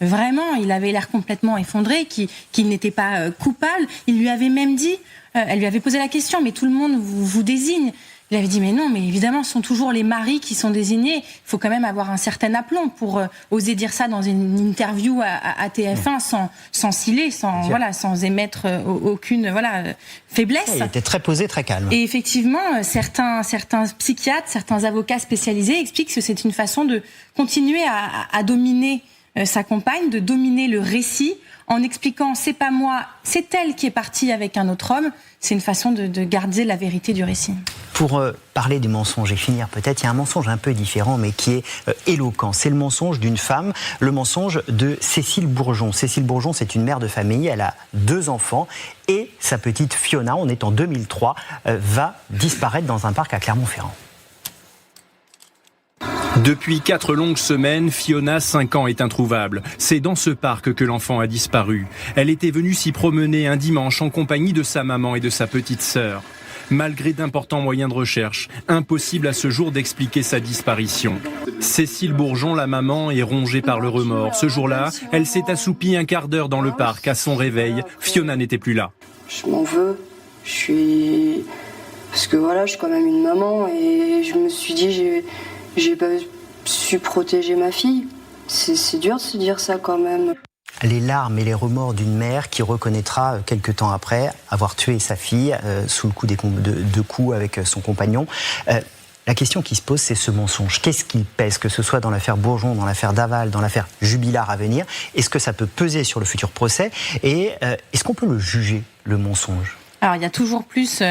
vraiment, il avait l'air complètement effondré, qu'il n'était pas coupable. Il lui avait même dit, elle lui avait posé la question, mais tout le monde vous désigne. Il avait dit, mais non, mais évidemment, ce sont toujours les maris qui sont désignés. Il faut quand même avoir un certain aplomb pour oser dire ça dans une interview à TF1 sans ciller, sans émettre aucune faiblesse. Il était très posé, très calme. Et effectivement, certains psychiatres, certains avocats spécialisés expliquent que c'est une façon de continuer à dominer sa compagne, de dominer le récit, en expliquant c'est pas moi, c'est elle qui est partie avec un autre homme. C'est une façon de garder la vérité du récit. Pour parler des mensonges et finir peut-être, il y a un mensonge un peu différent mais qui est éloquent. C'est le mensonge d'une femme, le mensonge de Cécile Bourgeon. Cécile Bourgeon, c'est une mère de famille, elle a 2 enfants et sa petite Fiona, on est en 2003, va disparaître dans un parc à Clermont-Ferrand. Depuis 4 longues semaines, Fiona, 5 ans, est introuvable. C'est dans ce parc que l'enfant a disparu. Elle était venue s'y promener un dimanche en compagnie de sa maman et de sa petite sœur. Malgré d'importants moyens de recherche, impossible à ce jour d'expliquer sa disparition. Cécile Bourgeon, la maman, est rongée par le remords. Ce jour-là, elle s'est assoupie un quart d'heure dans le parc. À son réveil, Fiona n'était plus là. Je m'en veux. Parce que voilà, je suis quand même une maman et je me suis dit, j'ai pas su protéger ma fille. C'est dur de se dire ça quand même. Les larmes et les remords d'une mère qui reconnaîtra quelque temps après avoir tué sa fille sous le coup de coups avec son compagnon. La question qui se pose, c'est ce mensonge. Qu'est-ce qu'il pèse, que ce soit dans l'affaire Bourgeon, dans l'affaire Daval, dans l'affaire Jubilard à venir? Est-ce que ça peut peser sur le futur procès? Et est-ce qu'on peut le juger, le mensonge? Alors, il y a toujours plus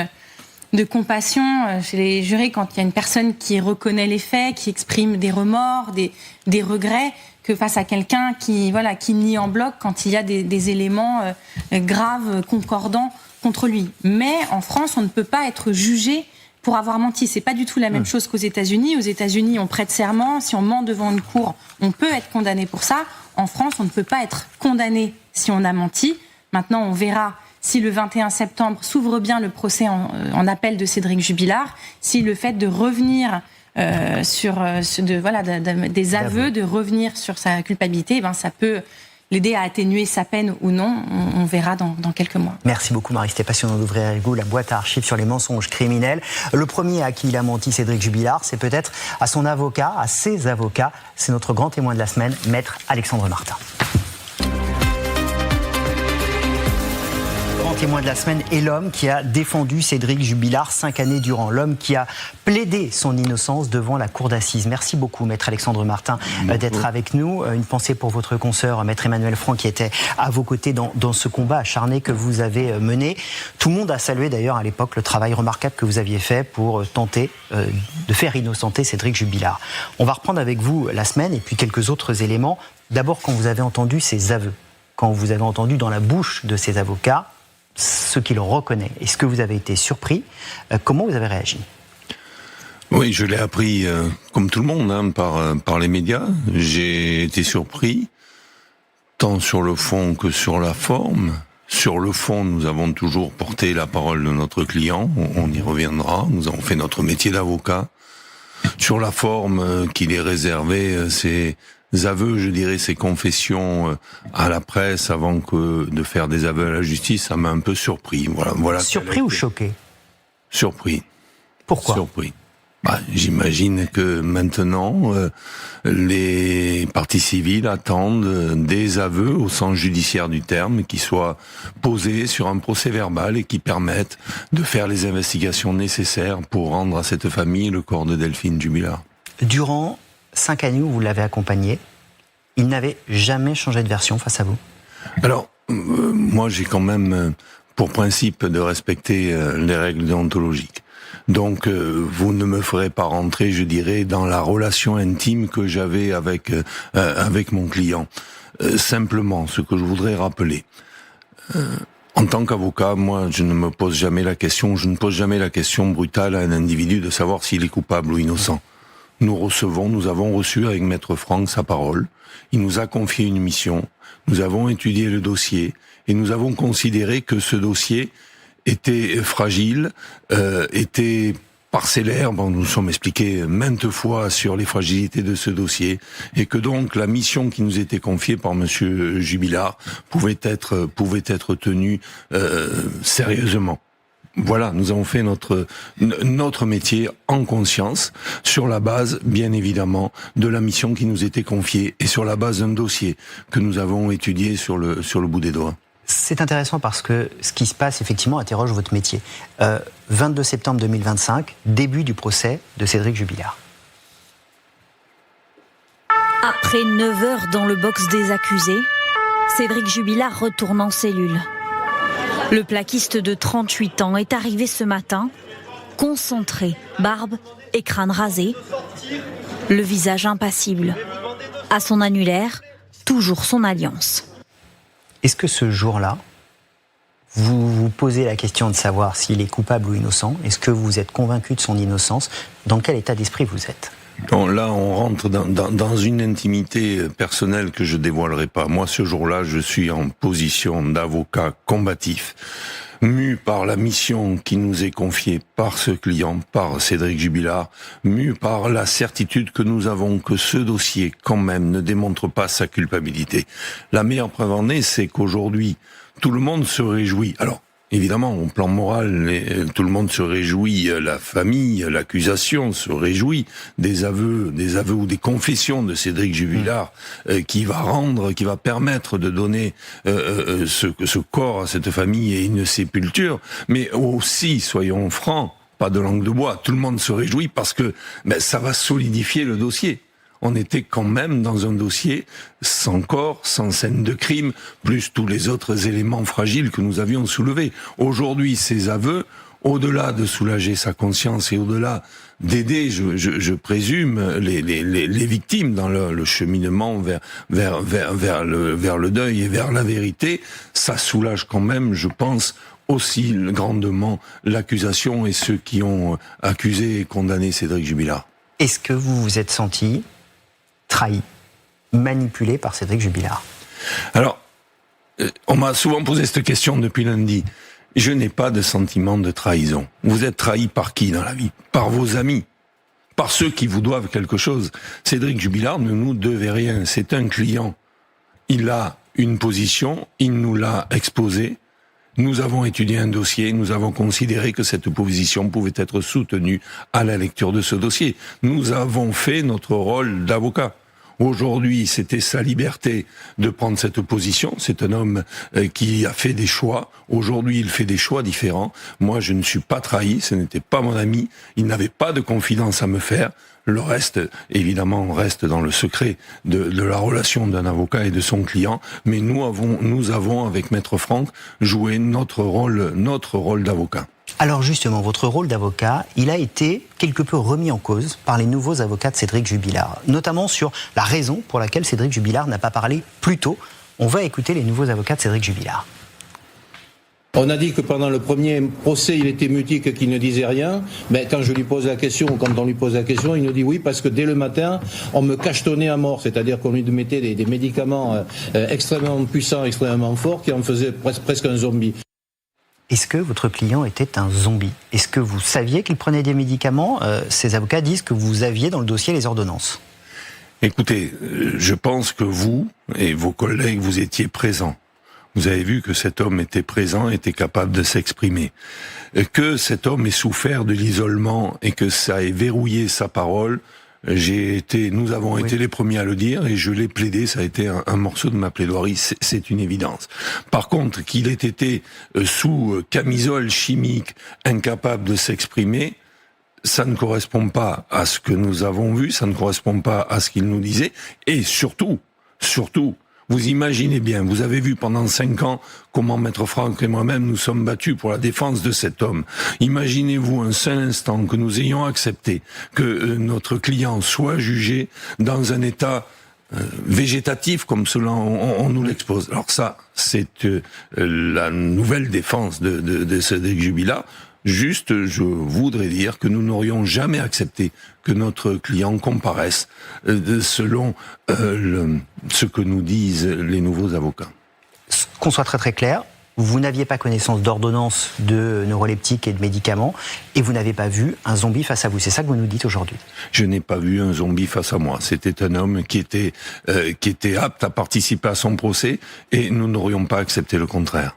de compassion chez les jurés quand il y a une personne qui reconnaît les faits, qui exprime des remords, des regrets, que face à quelqu'un qui nie en bloc quand il y a des éléments graves, concordants contre lui. Mais en France, on ne peut pas être jugé pour avoir menti. C'est pas du tout la même chose qu'aux États-Unis. Aux États-Unis, on prête serment. Si on ment devant une cour, on peut être condamné pour ça. En France, on ne peut pas être condamné si on a menti. Maintenant, on verra si le 21 septembre s'ouvre bien le procès en appel de Cédric Jubilard, si le fait de revenir des aveux, de revenir sur sa culpabilité, ça peut l'aider à atténuer sa peine ou non. On verra dans quelques mois. Merci beaucoup Marie, c'était passionnant d'ouvrir avec vous la boîte à archives sur les mensonges criminels. Le premier à qui il a menti, Cédric Jubilard, c'est peut-être à son avocat, à ses avocats. C'est notre grand témoin de la semaine, maître Alexandre Martin. témoin de la semaine est l'homme qui a défendu Cédric Jubilard 5 années durant. L'homme qui a plaidé son innocence devant la cour d'assises. Merci beaucoup, maître Alexandre Martin, d'être avec nous. Une pensée pour votre consoeur, maître Emmanuel Franck, qui était à vos côtés dans ce combat acharné que vous avez mené. Tout le monde a salué d'ailleurs à l'époque le travail remarquable que vous aviez fait pour tenter de faire innocenter Cédric Jubilard. On va reprendre avec vous la semaine et puis quelques autres éléments. D'abord, quand vous avez entendu ses aveux, quand vous avez entendu dans la bouche de ses avocats ce qu'il reconnaît, est-ce que vous avez été surpris? Comment vous avez réagi? Oui, je l'ai appris comme tout le monde par les médias. J'ai été surpris, tant sur le fond que sur la forme. Sur le fond, nous avons toujours porté la parole de notre client, on y reviendra, nous avons fait notre métier d'avocat. Sur la forme qu'il est réservé, c'est aveux, je dirais, ces confessions à la presse avant que de faire des aveux à la justice, ça m'a un peu surpris. Voilà. Surpris ou choqué? Surpris. Pourquoi? Surpris. J'imagine que maintenant, les parties civiles attendent des aveux au sens judiciaire du terme qui soient posés sur un procès verbal et qui permettent de faire les investigations nécessaires pour rendre à cette famille le corps de Delphine Jubilard. Durant 5 années où vous l'avez accompagné, il n'avait jamais changé de version face à vous? Alors, moi j'ai quand même pour principe de respecter les règles déontologiques. Donc, vous ne me ferez pas rentrer, je dirais, dans la relation intime que j'avais avec mon client. Simplement, ce que je voudrais rappeler, en tant qu'avocat, moi, je ne me pose jamais la question, je ne pose jamais la question brutale à un individu de savoir s'il est coupable ou innocent. Nous avons reçu avec Maître Franck sa parole. Il nous a confié une mission. Nous avons étudié le dossier et nous avons considéré que ce dossier était fragile, était parcellaire. Bon, nous nous sommes expliqués maintes fois sur les fragilités de ce dossier et que donc la mission qui nous était confiée par Monsieur Jubilard pouvait être tenue sérieusement. Voilà, nous avons fait notre métier en conscience, sur la base, bien évidemment, de la mission qui nous était confiée et sur la base d'un dossier que nous avons étudié sur le bout des doigts. C'est intéressant parce que ce qui se passe, effectivement, interroge votre métier. 22 septembre 2025, début du procès de Cédric Jubilard. Après 9 heures dans le box des accusés, Cédric Jubilard retourne en cellule. Le plaquiste de 38 ans est arrivé ce matin, concentré, barbe et crâne rasé, le visage impassible. À son annulaire, toujours son alliance. Est-ce que ce jour-là, vous vous posez la question de savoir s'il est coupable ou innocent? Est-ce que vous êtes convaincu de son innocence? Dans quel état d'esprit vous êtes? Bon, là, on rentre dans une intimité personnelle que je dévoilerai pas. Moi, ce jour-là, je suis en position d'avocat combatif, mu par la mission qui nous est confiée par ce client, par Cédric Jubilard, mu par la certitude que nous avons que ce dossier, quand même, ne démontre pas sa culpabilité. La meilleure preuve en est, c'est qu'aujourd'hui, tout le monde se réjouit. Alors, évidemment, au plan moral, tout le monde se réjouit, la famille, l'accusation se réjouit des aveux ou des confessions de Cédric Jubilard qui va permettre de donner ce corps à cette famille et une sépulture. Mais aussi, soyons francs, pas de langue de bois, tout le monde se réjouit parce que ça va solidifier le dossier. On était quand même dans un dossier sans corps, sans scène de crime, plus tous les autres éléments fragiles que nous avions soulevés. Aujourd'hui, ces aveux, au-delà de soulager sa conscience et au-delà d'aider, je présume, les victimes dans le cheminement vers le deuil et vers la vérité, ça soulage quand même, je pense, aussi grandement l'accusation et ceux qui ont accusé et condamné Cédric Jubilard. Est-ce que vous vous êtes senti trahi, manipulé par Cédric Jubilard? Alors, on m'a souvent posé cette question depuis lundi. Je n'ai pas de sentiment de trahison. Vous êtes trahi par qui dans la vie? Par vos amis, par ceux qui vous doivent quelque chose. Cédric Jubilard ne nous devait rien, c'est un client. Il a une position, il nous l'a exposée. Nous avons étudié un dossier, nous avons considéré que cette position pouvait être soutenue à la lecture de ce dossier. Nous avons fait notre rôle d'avocat. Aujourd'hui, c'était sa liberté de prendre cette position. C'est un homme qui a fait des choix. Aujourd'hui, il fait des choix différents. Moi, je ne suis pas trahi. Ce n'était pas mon ami. Il n'avait pas de confidence à me faire. Le reste, évidemment, reste dans le secret de la relation d'un avocat et de son client. Mais nous avons, avec Maître Franck, joué notre rôle d'avocat. Alors justement, votre rôle d'avocat, il a été quelque peu remis en cause par les nouveaux avocats de Cédric Jubilard, notamment sur la raison pour laquelle Cédric Jubilard n'a pas parlé plus tôt. On va écouter les nouveaux avocats de Cédric Jubilard. On a dit que pendant le premier procès, il était mutique, qu'il ne disait rien. Mais quand je lui pose la question, ou quand on lui pose la question, il nous dit oui, parce que dès le matin, on me cachetonnait à mort. C'est-à-dire qu'on lui mettait des médicaments extrêmement puissants, extrêmement forts, qui en faisaient presque un zombie. Est-ce que votre client était un zombie? Est-ce que vous saviez qu'il prenait des médicaments? Ces avocats disent que vous aviez dans le dossier les ordonnances. Écoutez, je pense que vous et vos collègues, vous étiez présents. Vous avez vu que cet homme était présent, était capable de s'exprimer. Que cet homme ait souffert de l'isolement et que ça ait verrouillé sa parole, nous avons été les premiers à le dire et je l'ai plaidé, ça a été un morceau de ma plaidoirie, c'est une évidence. Par contre, qu'il ait été sous camisole chimique, incapable de s'exprimer, ça ne correspond pas à ce que nous avons vu, ça ne correspond pas à ce qu'il nous disait, et surtout, vous imaginez bien, vous avez vu pendant 5 ans comment Maître Franck et moi-même nous sommes battus pour la défense de cet homme. Imaginez-vous un seul instant que nous ayons accepté que notre client soit jugé dans un état végétatif comme cela on nous l'expose. Alors ça, c'est la nouvelle défense de Cédric Jubilard. Juste, je voudrais dire que nous n'aurions jamais accepté que notre client comparaisse selon ce que nous disent les nouveaux avocats. Qu'on soit très très clair, vous n'aviez pas connaissance d'ordonnances de neuroleptiques et de médicaments et vous n'avez pas vu un zombie face à vous. C'est ça que vous nous dites aujourd'hui? Je n'ai pas vu un zombie face à moi. C'était un homme qui était apte à participer à son procès et nous n'aurions pas accepté le contraire.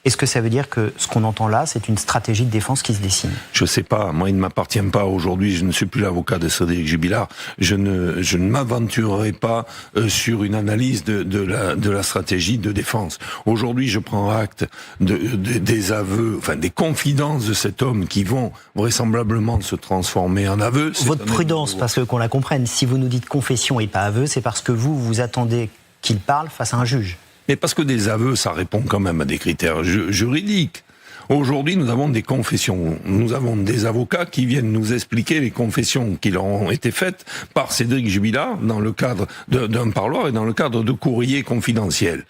Est-ce que ça veut dire que ce qu'on entend là, c'est une stratégie de défense qui se dessine? Je sais pas. Moi, il ne m'appartient pas aujourd'hui. Je ne suis plus l'avocat de Cédric Jubilard. Je ne m'aventurerai pas sur une analyse de la stratégie de défense. Aujourd'hui, je prends acte des aveux, enfin des confidences de cet homme qui vont vraisemblablement se transformer en aveux. Votre prudence, parce que qu'on la comprenne, si vous nous dites confession et pas aveu, c'est parce que vous attendez qu'il parle face à un juge. Mais parce que des aveux, ça répond quand même à des critères juridiques. Aujourd'hui, nous avons des confessions. Nous avons des avocats qui viennent nous expliquer les confessions qui leur ont été faites par Cédric Jubilard dans le cadre d'un parloir et dans le cadre de courriers confidentiels.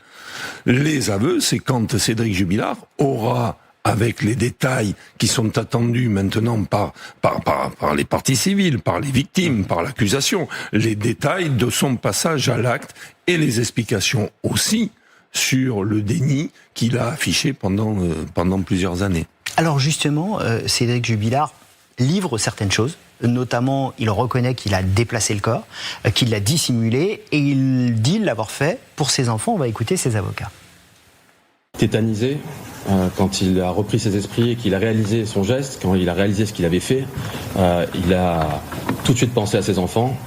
Les aveux, c'est quand Cédric Jubilard aura, avec les détails qui sont attendus maintenant par les parties civiles, par les victimes, par l'accusation, les détails de son passage à l'acte et les explications aussi sur le déni qu'il a affiché pendant plusieurs années. Alors justement, Cédric Jubilard livre certaines choses, notamment il reconnaît qu'il a déplacé le corps, qu'il l'a dissimulé, et il dit l'avoir fait pour ses enfants. On va écouter ses avocats. Tétanisé, quand il a repris ses esprits et qu'il a réalisé son geste, quand il a réalisé ce qu'il avait fait, il a tout de suite pensé à ses enfants.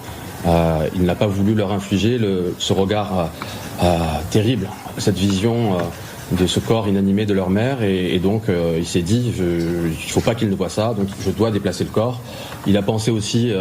Il n'a pas voulu leur infliger ce regard terrible, cette vision de ce corps inanimé de leur mère, et donc il s'est dit il ne faut pas qu'il ne voie ça, donc je dois déplacer le corps. Il a pensé aussi,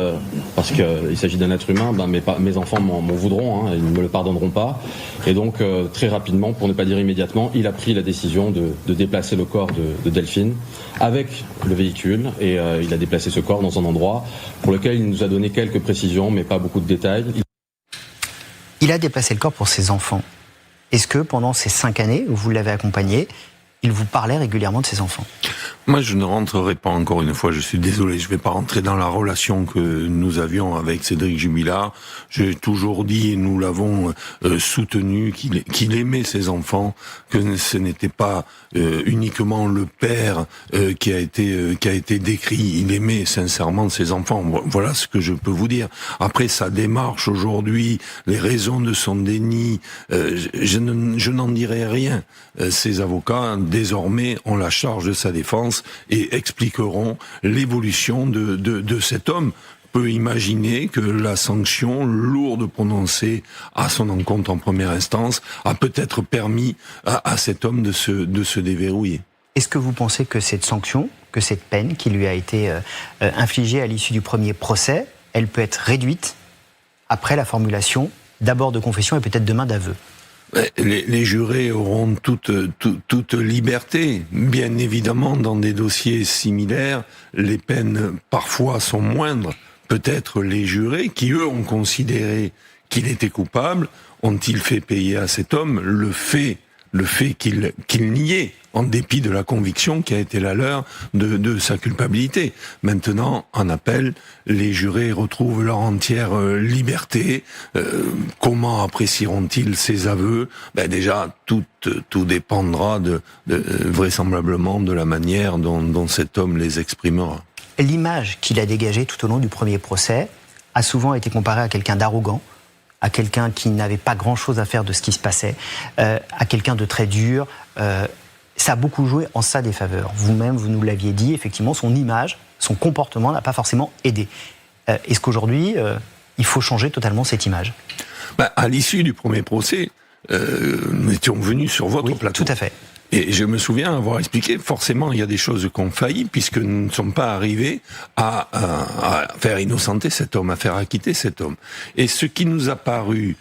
parce qu'il s'agit d'un être humain, mes enfants m'en voudront, ils ne me le pardonneront pas, et donc très rapidement, pour ne pas dire immédiatement, il a pris la décision de déplacer le corps de Delphine avec le véhicule, et il a déplacé ce corps dans un endroit pour lequel il nous a donné quelques précisions, mais pas beaucoup de détails. Il a déplacé le corps pour ses enfants. Est-ce que pendant ces 5 années où vous l'avez accompagné, il vous parlait régulièrement de ses enfants? Moi, je ne rentrerai pas, encore une fois, je suis désolé, je ne vais pas rentrer dans la relation que nous avions avec Cédric Jubilard. J'ai toujours dit, et nous l'avons soutenu, qu'il aimait ses enfants, que ce n'était pas uniquement le père qui a été décrit. Il aimait sincèrement ses enfants. Voilà ce que je peux vous dire. Après, sa démarche aujourd'hui, les raisons de son déni, je n'en dirai rien. Ces avocats, désormais, ont la charge de sa défense et expliqueront l'évolution de cet homme peut imaginer que la sanction lourde prononcée à son encontre en première instance a peut-être permis à cet homme de se déverrouiller. Est-ce que vous pensez que cette sanction, que cette peine qui lui a été infligée à l'issue du premier procès, elle peut être réduite après la formulation d'abord de confession et peut-être demain d'aveu? Les jurés auront toute liberté. Bien évidemment, dans des dossiers similaires, les peines parfois sont moindres. Peut-être les jurés, qui eux ont considéré qu'il était coupable, ont-ils fait payer à cet homme le fait qu'il niait, en dépit de la conviction qui a été la leur de sa culpabilité. Maintenant, en appel, les jurés retrouvent leur entière liberté. Comment apprécieront-ils ces aveux? Déjà, tout dépendra vraisemblablement de la manière dont cet homme les exprimera. L'image qu'il a dégagée tout au long du premier procès a souvent été comparée à quelqu'un d'arrogant, à quelqu'un qui n'avait pas grand-chose à faire de ce qui se passait, à quelqu'un de très dur. Ça a beaucoup joué en sa défaveur. Vous-même, vous nous l'aviez dit, effectivement, son image, son comportement n'a pas forcément aidé. Est-ce qu'aujourd'hui, il faut changer totalement cette image? À l'issue du premier procès, nous étions venus sur votre plateau. Tout à fait. Et je me souviens avoir expliqué, forcément, il y a des choses qui ont failli, puisque nous ne sommes pas arrivés à faire innocenter cet homme, à faire acquitter cet homme. Et ce qui nous a paru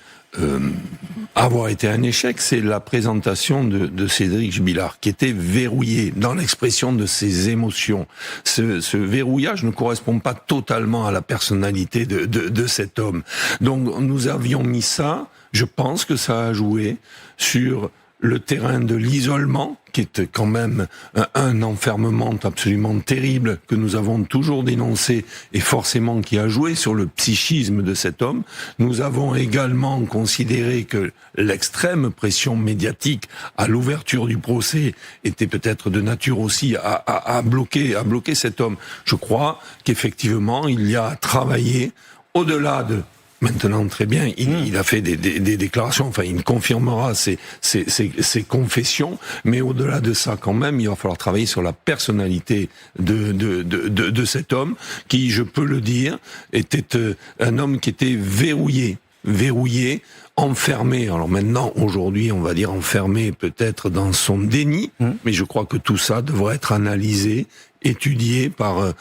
avoir été un échec, c'est la présentation de Cédric Jubilard, qui était verrouillé dans l'expression de ses émotions. Ce verrouillage ne correspond pas totalement à la personnalité de cet homme. Donc nous avions mis ça, je pense que ça a joué sur le terrain de l'isolement, qui est quand même un enfermement absolument terrible que nous avons toujours dénoncé et forcément qui a joué sur le psychisme de cet homme. Nous avons également considéré que l'extrême pression médiatique à l'ouverture du procès était peut-être de nature aussi à bloquer cet homme. Je crois qu'effectivement, il y a à travailler au-delà de... Maintenant, très bien, il a fait des déclarations, enfin, il confirmera ses confessions, mais au-delà de ça, quand même, il va falloir travailler sur la personnalité de cet homme, qui, je peux le dire, était un homme qui était verrouillé, enfermé. Alors maintenant, aujourd'hui, on va dire enfermé peut-être dans son déni, mais je crois que tout ça devrait être analysé, étudié par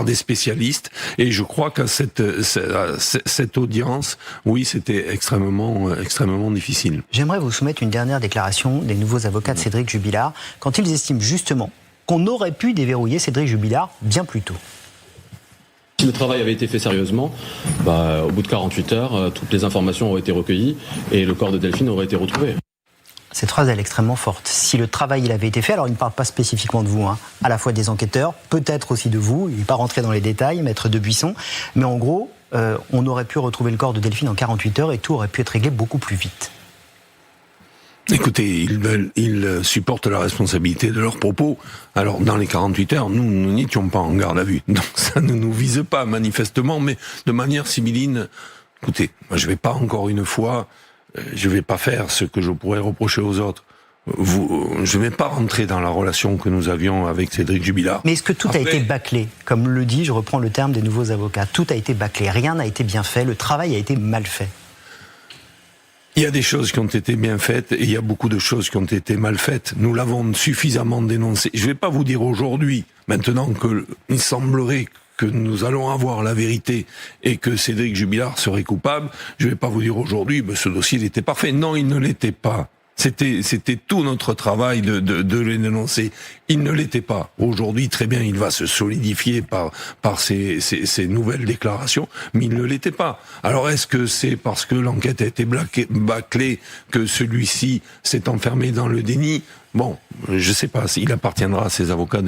des spécialistes, et je crois qu'à cette audience, oui, c'était extrêmement difficile. J'aimerais vous soumettre une dernière déclaration des nouveaux avocats de Cédric Jubilard, quand ils estiment justement qu'on aurait pu déverrouiller Cédric Jubilard bien plus tôt. Si le travail avait été fait sérieusement, au bout de 48 heures, toutes les informations auraient été recueilles et le corps de Delphine aurait été retrouvé. Cette phrase, elle est extrêmement forte. Si le travail il avait été fait, alors il ne parle pas spécifiquement de vous, à la fois des enquêteurs, peut-être aussi de vous, il n'est pas rentré dans les détails, maître Debuisson, mais en gros, on aurait pu retrouver le corps de Delphine en 48 heures et tout aurait pu être réglé beaucoup plus vite. Écoutez, ils supportent la responsabilité de leurs propos. Alors, dans les 48 heures, nous n'étions pas en garde à vue. Donc, ça ne nous vise pas, manifestement, mais de manière sibylline. Écoutez, moi, je vais pas encore une fois, je vais pas faire ce que je pourrais reprocher aux autres. Je vais pas rentrer dans la relation que nous avions avec Cédric Jubilard. Mais est-ce que tout a été bâclé? Comme le dit, je reprends le terme des nouveaux avocats, tout a été bâclé, rien n'a été bien fait, le travail a été mal fait. Il y a des choses qui ont été bien faites et il y a beaucoup de choses qui ont été mal faites. Nous l'avons suffisamment dénoncé. Je ne vais pas vous dire aujourd'hui, maintenant qu'il semblerait que nous allons avoir la vérité et que Cédric Jubilard serait coupable, je ne vais pas vous dire aujourd'hui, ce dossier il était parfait. Non, il ne l'était pas. C'était tout notre travail de le dénoncer. Il ne l'était pas. Aujourd'hui, très bien, il va se solidifier par ces nouvelles déclarations, mais il ne l'était pas. Alors, est-ce que c'est parce que l'enquête a été bâclée que celui-ci s'est enfermé dans le déni? Bon, je sais pas. Il appartiendra à ses avocats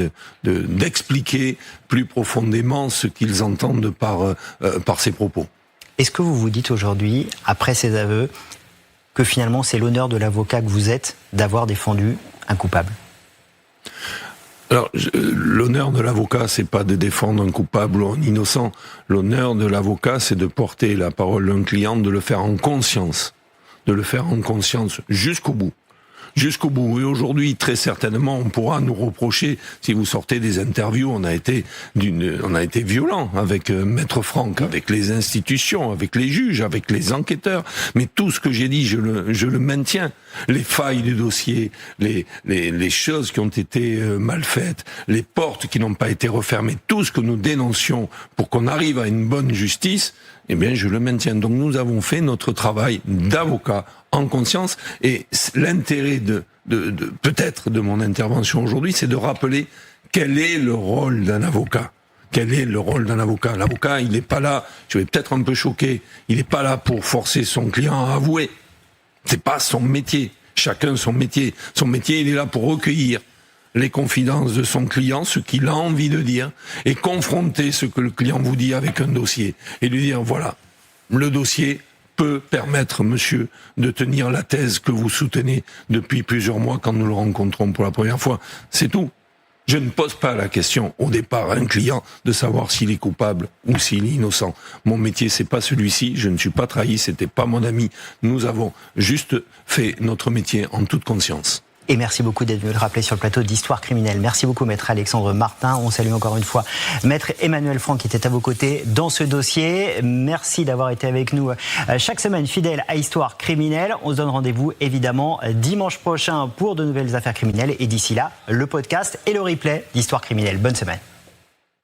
d'expliquer plus profondément ce qu'ils entendent par ces propos. Est-ce que vous vous dites aujourd'hui, après ces aveux, que finalement c'est l'honneur de l'avocat que vous êtes d'avoir défendu un coupable? Alors, l'honneur de l'avocat, c'est pas de défendre un coupable ou un innocent. L'honneur de l'avocat, c'est de porter la parole d'un client, de le faire en conscience jusqu'au bout. jusqu'au bout. Et aujourd'hui, très certainement, on pourra nous reprocher, si vous sortez des interviews, on a été violent avec Maître Franck, avec les institutions, avec les juges, avec les enquêteurs. Mais tout ce que j'ai dit, je le maintiens. Les failles du dossier, les choses qui ont été mal faites, les portes qui n'ont pas été refermées, tout ce que nous dénoncions pour qu'on arrive à une bonne justice, eh bien, je le maintiens. Donc, nous avons fait notre travail d'avocat en conscience. Et l'intérêt peut-être de mon intervention aujourd'hui, c'est de rappeler quel est le rôle d'un avocat. Quel est le rôle d'un avocat? L'avocat, il n'est pas là, je vais peut-être un peu choquer, il n'est pas là pour forcer son client à avouer. C'est pas son métier. Chacun son métier. Son métier, il est là pour recueillir les confidences de son client, ce qu'il a envie de dire, et confronter ce que le client vous dit avec un dossier. Et lui dire, voilà, le dossier peut permettre, monsieur, de tenir la thèse que vous soutenez depuis plusieurs mois quand nous le rencontrons pour la première fois. C'est tout. Je ne pose pas la question au départ à un client de savoir s'il est coupable ou s'il est innocent. Mon métier, c'est pas celui-ci. Je ne suis pas trahi. C'était pas mon ami. Nous avons juste fait notre métier en toute conscience. Et merci beaucoup d'être venu le rappeler sur le plateau d'Histoire criminelle. Merci beaucoup, maître Alexandre Martin. On salue encore une fois maître Emmanuel Franck qui était à vos côtés dans ce dossier. Merci d'avoir été avec nous chaque semaine fidèle à Histoire criminelle. On se donne rendez-vous évidemment dimanche prochain pour de nouvelles affaires criminelles. Et d'ici là, le podcast et le replay d'Histoire criminelle. Bonne semaine.